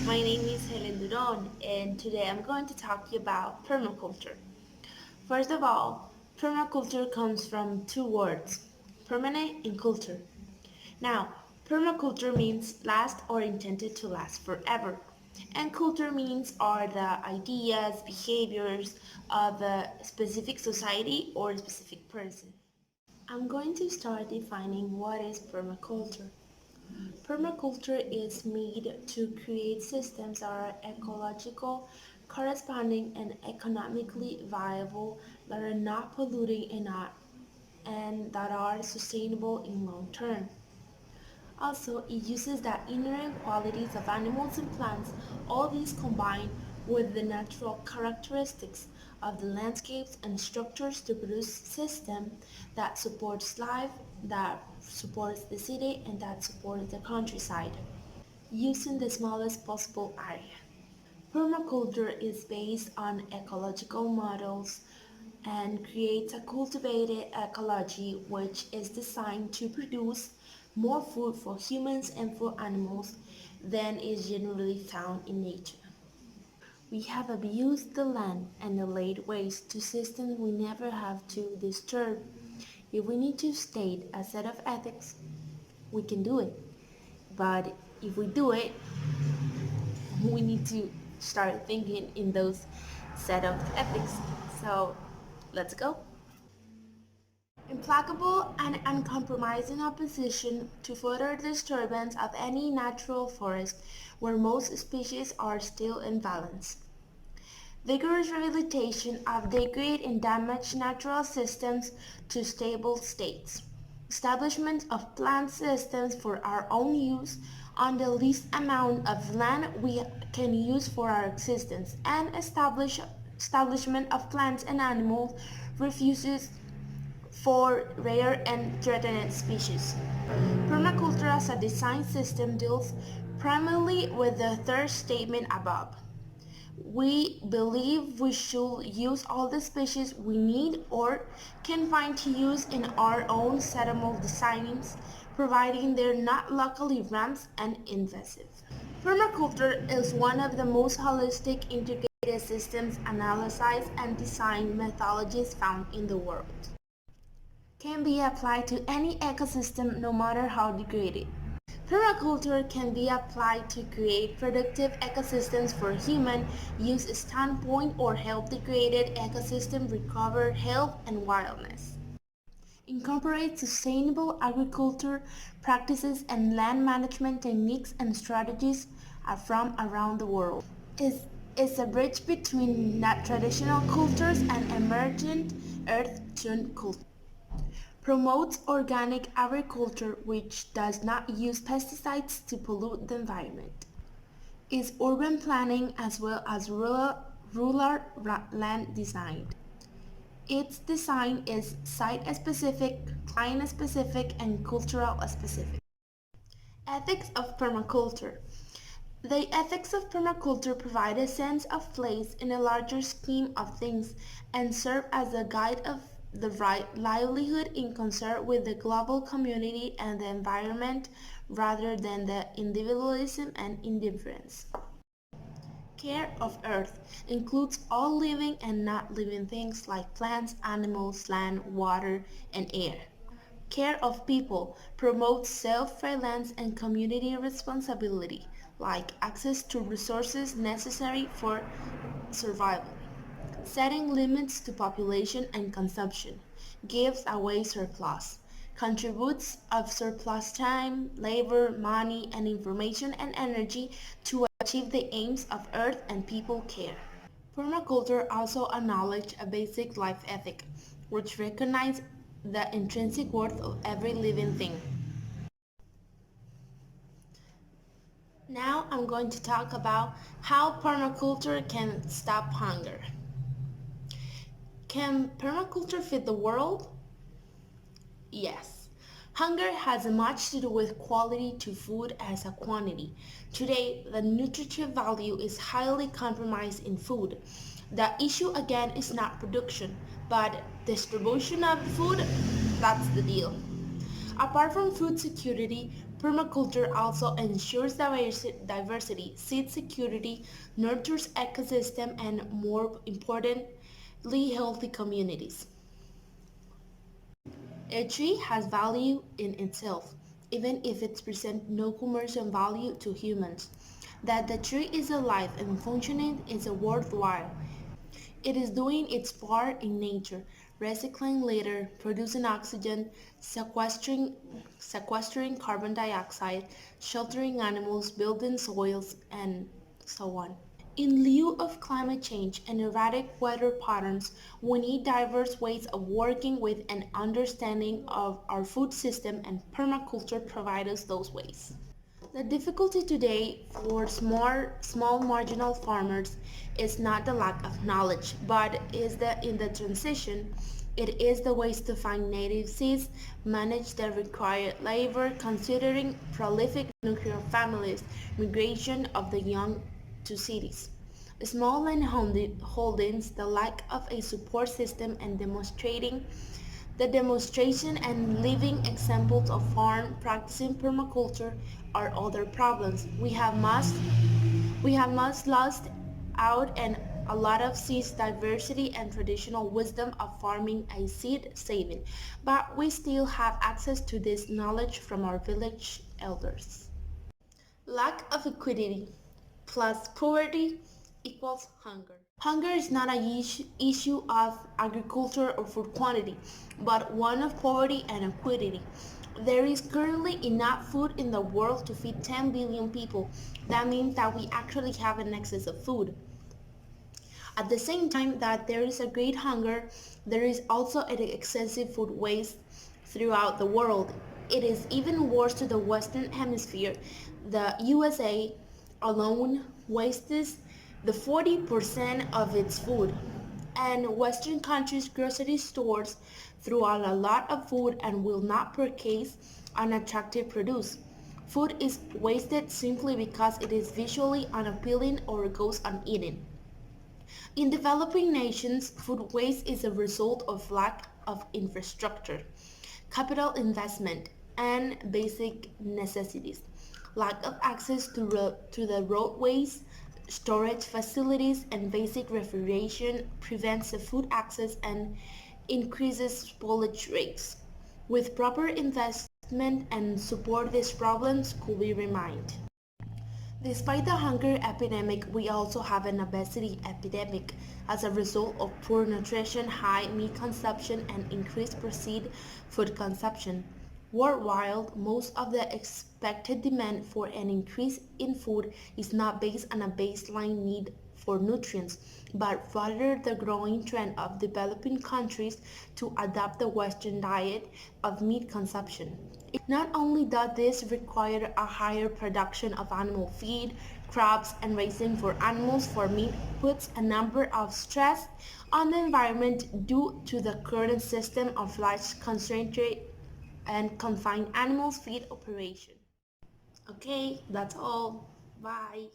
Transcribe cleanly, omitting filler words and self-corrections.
My name is Helen Duron, and today I'm going to talk to you about permaculture. First of all, permaculture comes from two words, permanent and culture. Now, permaculture means last or intended to last forever, and culture means are the ideas, behaviors of a specific society or a specific person. I'm going to start defining what is permaculture. Permaculture is made to create systems that are ecological, corresponding, and economically viable, that are not polluting and that are sustainable in long term. Also, it uses the inherent qualities of animals and plants, all these combined with the natural characteristics of the landscapes and structures to produce system that supports life, that supports the city, and that supports the countryside, using the smallest possible area. Permaculture is based on ecological models and creates a cultivated ecology which is designed to produce more food for humans and for animals than is generally found in nature. We have abused the land and laid waste to systems we never have to disturb. If we need to state a set of ethics, we can do it. But if we do it, we need to start thinking in those set of ethics. So let's go. Implacable and uncompromising opposition to further disturbance of any natural forest where most species are still in balance. Vigorous rehabilitation of degraded and damaged natural systems to stable states. Establishment of plant systems for our own use on the least amount of land we can use for our existence, and establishment of plants and animals refuges for rare and threatened species. Permaculture as a design system deals primarily with the third statement above. We believe we should use all the species we need or can find to use in our own suitable designs, providing they're not locally ramped and invasive. Permaculture is one of the most holistic integrated systems analysis and design methodologies found in the world. Can be applied to any ecosystem no matter how degraded. Permaculture can be applied to create productive ecosystems for human use standpoint or help degraded ecosystem recover health and wildness. Incorporate sustainable agriculture practices and land management techniques and strategies from around the world. Is a bridge between traditional cultures and emergent earth-tune cultures. Promotes organic agriculture which does not use pesticides to pollute the environment. Is urban planning as well as rural land design. Its design is site-specific, client-specific, and cultural-specific. Ethics of permaculture. The ethics of permaculture provide a sense of place in a larger scheme of things and serve as a guide of the right livelihood in concert with the global community and the environment rather than the individualism and indifference. Care of earth includes all living and not living things like plants, animals, land, water, and air. Care of people promotes self-reliance and community responsibility, like access to resources necessary for survival. Setting limits to population and consumption gives away surplus, contributes of surplus time, labor, money, and information and energy to achieve the aims of earth and people care. Permaculture also acknowledges a basic life ethic, which recognizes the intrinsic worth of every living thing. Now I'm going to talk about how permaculture can stop hunger. Can permaculture feed the world? Yes. Hunger has much to do with quality to food as a quantity. Today, the nutritive value is highly compromised in food. The issue again is not production, but distribution of food. That's the deal. Apart from food security, Permaculture also ensures diversity, seed security, nurtures ecosystem, and more importantly, healthy communities. A tree has value in itself, even if it presents no commercial value to humans. That the tree is alive and functioning is worthwhile. It is doing its part in nature, recycling litter, producing oxygen, sequestering carbon dioxide, sheltering animals, building soils, and so on. In lieu of climate change and erratic weather patterns, we need diverse ways of working with an understanding of our food system, and permaculture provides us those ways. The difficulty today for small marginal farmers is not the lack of knowledge, but is that in the transition, it is the ways to find native seeds, manage the required labor, considering prolific nuclear families, migration of the young to cities. Small land holdings, the lack of a support system, and the demonstration and living examples of farm practicing permaculture are other problems. We have much lost out and a lot of seeds diversity and traditional wisdom of farming a seed saving, but we still have access to this knowledge from our village elders. Lack of equity plus poverty equals hunger. Hunger is not a issue of agriculture or food quantity, but one of poverty and equity. There is currently enough food in the world to feed 10 billion people. That means that we actually have an excess of food. At the same time that there is a great hunger, there is also an excessive food waste throughout the world. It is even worse to the Western Hemisphere. The USA alone wastes the 40% of its food, and Western countries' grocery stores throw out a lot of food and will not purchase unattractive produce. Food is wasted simply because it is visually unappealing or goes uneaten. In developing nations, food waste is a result of lack of infrastructure, capital investment, and basic necessities. Lack of access to the roadways, storage facilities, and basic refrigeration prevents the food access and increases spoilage rates. With proper investment and support, these problems could be remedied. Despite the hunger epidemic, we also have an obesity epidemic as a result of poor nutrition, high meat consumption, and increased processed food consumption. Worldwide, most of the expected demand for an increase in food is not based on a baseline need for nutrients, but rather the growing trend of developing countries to adopt the Western diet of meat consumption. Not only does this require a higher production of animal feed, crops, and raising for animals for meat puts a number of stress on the environment due to the current system of large concentrate and confined animals feed operation. Okay, that's all. Bye.